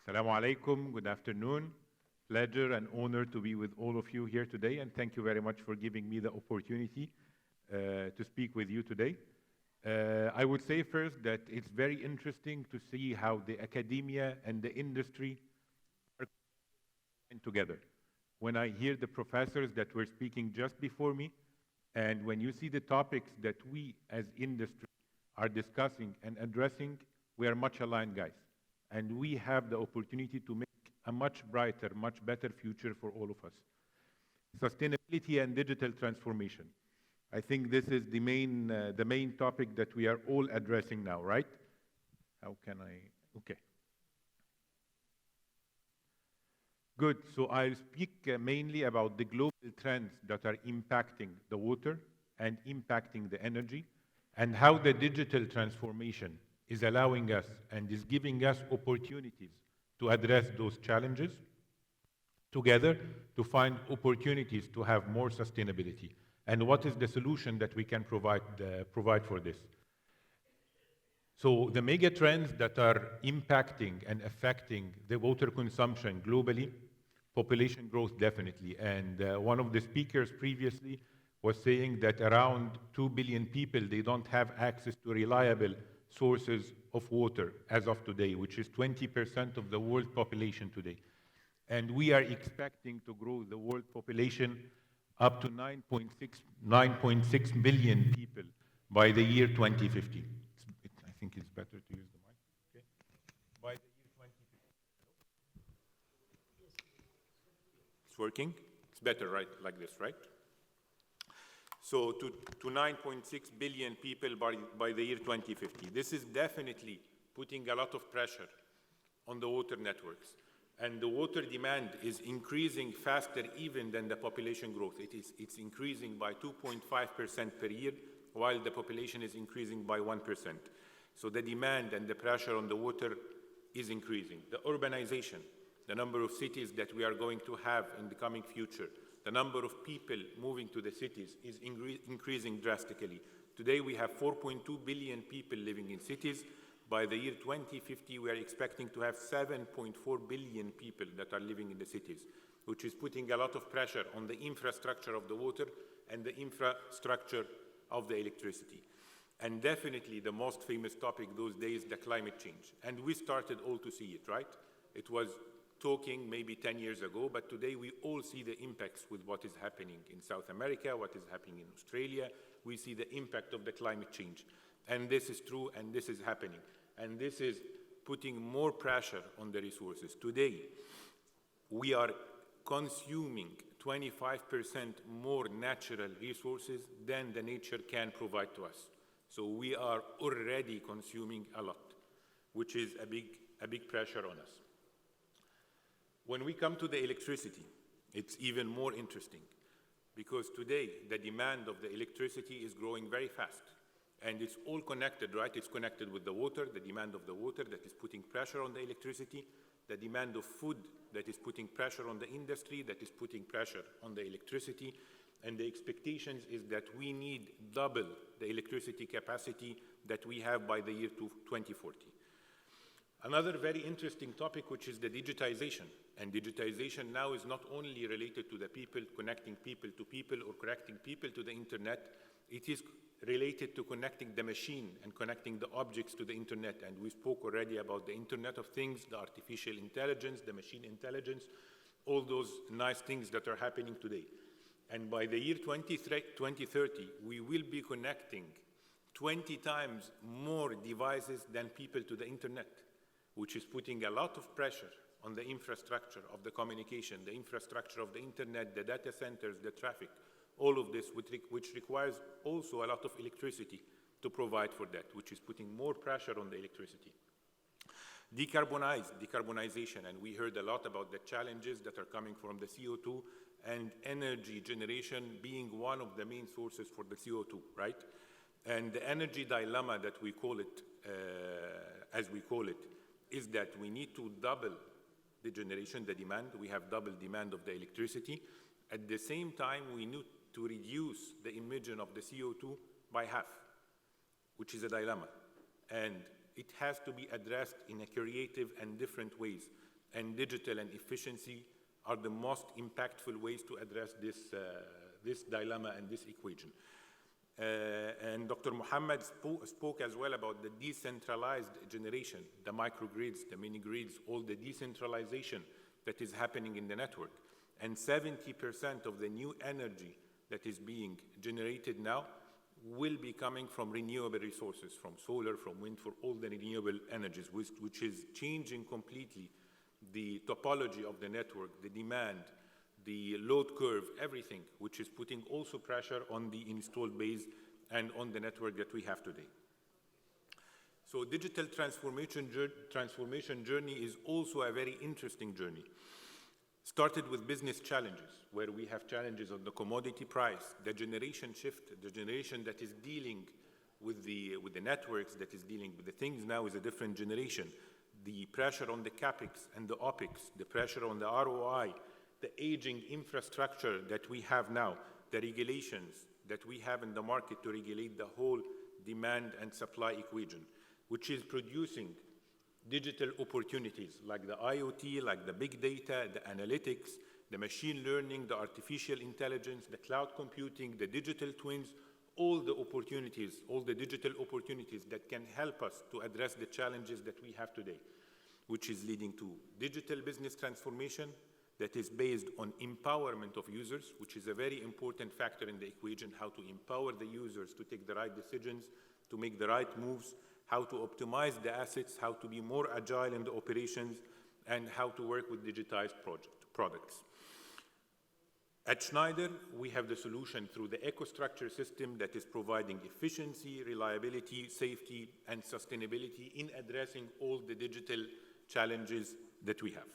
Assalamu alaikum, good afternoon. Pleasure and honor to be with all of you here today, and thank you very much for giving me the opportunity to speak with you today. I would say first that it's very interesting to see how the academia and the industry are coming together. When I hear the professors that were speaking just before me, and when you see the topics that we as industry are discussing and addressing, we are much aligned, guys. And we have the opportunity to make a much brighter, much better future for all of us. Sustainability and digital transformation. I think this is the main topic that we are all addressing now, right? How can I? Okay. Good. So I'll speak mainly about the global trends that are impacting the water and impacting the energy, and how the digital transformation is allowing us and is giving us opportunities to address those challenges together to find opportunities to have more sustainability. And what is the solution that we can provide for this? So the mega trends that are impacting and affecting the water consumption globally, population growth definitely. And one of the speakers previously was saying that around 2 billion people, they don't have access to reliable sources of water as of today, which is 20% of the world population today. And we are expecting to grow the world population up to 9.6 billion people by the year 2050. I think it's better to use the mic. Okay. By the year 2050. It's working? It's better, right? Like this, right? So to 9.6 billion people by the year 2050. This is definitely putting a lot of pressure on the water networks. And the water demand is increasing faster even than the population growth. It's increasing by 2.5% per year, while the population is increasing by 1%. So the demand and the pressure on the water is increasing. The urbanization, the number of cities that we are going to have in the coming future, the number of people moving to the cities is increasing drastically. Today we have 4.2 billion people living in cities. By the year 2050, we are expecting to have 7.4 billion people that are living in the cities, which is putting a lot of pressure on the infrastructure of the water and the infrastructure of the electricity. And definitely the most famous topic those days, the climate change. And we started all to see it, right? It was talking maybe 10 years ago, but today we all see the impacts with what is happening in South America, what is happening in Australia. We see the impact of the climate change. And this is true, and this is happening. And this is putting more pressure on the resources. Today, we are consuming 25% more natural resources than the nature can provide to us. So we are already consuming a lot, which is a big pressure on us. When we come to the electricity, it's even more interesting, because today the demand of the electricity is growing very fast. And it's all connected, right? It's connected with the water, the demand of the water that is putting pressure on the electricity, the demand of food that is putting pressure on the industry, that is putting pressure on the electricity. And the expectations is that we need double the electricity capacity that we have by the year 2040. Another very interesting topic, which is the digitization. And digitization now is not only related to the people, connecting people to people or connecting people to the internet, it is related to connecting the machine and connecting the objects to the internet. And we spoke already about the Internet of Things, the artificial intelligence, the machine intelligence, all those nice things that are happening today. And by the year 2030, we will be connecting 20 times more devices than people to the internet, which is putting a lot of pressure on the infrastructure of the communication, the infrastructure of the internet, the data centers, the traffic, all of this, which requires also a lot of electricity to provide for that, which is putting more pressure on the electricity. Decarbonization, and we heard a lot about the challenges that are coming from the CO2 and energy generation being one of the main sources for the CO2, right? And the energy dilemma that we call it, as we call it, is that we need to double the generation, the demand. We have double demand of the electricity. At the same time, we need to reduce the emission of the CO2 by half, which is a dilemma. And it has to be addressed in a creative and different ways and digital and efficiency are the most impactful ways to address this dilemma and this equation. And Dr. Muhammad spoke as well about the decentralized generation, the microgrids, the mini-grids, all the decentralization that is happening in the network. And 70% of the new energy that is being generated now will be coming from renewable resources, from solar, from wind, for all the renewable energies, which is changing completely the topology of the network, the demand, the load curve, everything, which is putting also pressure on the installed base and on the network that we have today. So digital transformation journey is also a very interesting journey. Started with business challenges, where we have challenges on the commodity price, the generation shift, the generation that is dealing with the networks, that is dealing with the things now is a different generation. The pressure on the CapEx and the OpEx, the pressure on the ROI, the aging infrastructure that we have now, the regulations that we have in the market to regulate the whole demand and supply equation, which is producing digital opportunities like the IoT, like the big data, the analytics, the machine learning, the artificial intelligence, the cloud computing, the digital twins, all the opportunities, all the digital opportunities that can help us to address the challenges that we have today, which is leading to digital business transformation that is based on empowerment of users, which is a very important factor in the equation, how to empower the users to take the right decisions, to make the right moves, how to optimize the assets, how to be more agile in the operations, and how to work with digitized products. At Schneider, we have the solution through the EcoStruxure system that is providing efficiency, reliability, safety, and sustainability in addressing all the digital challenges that we have.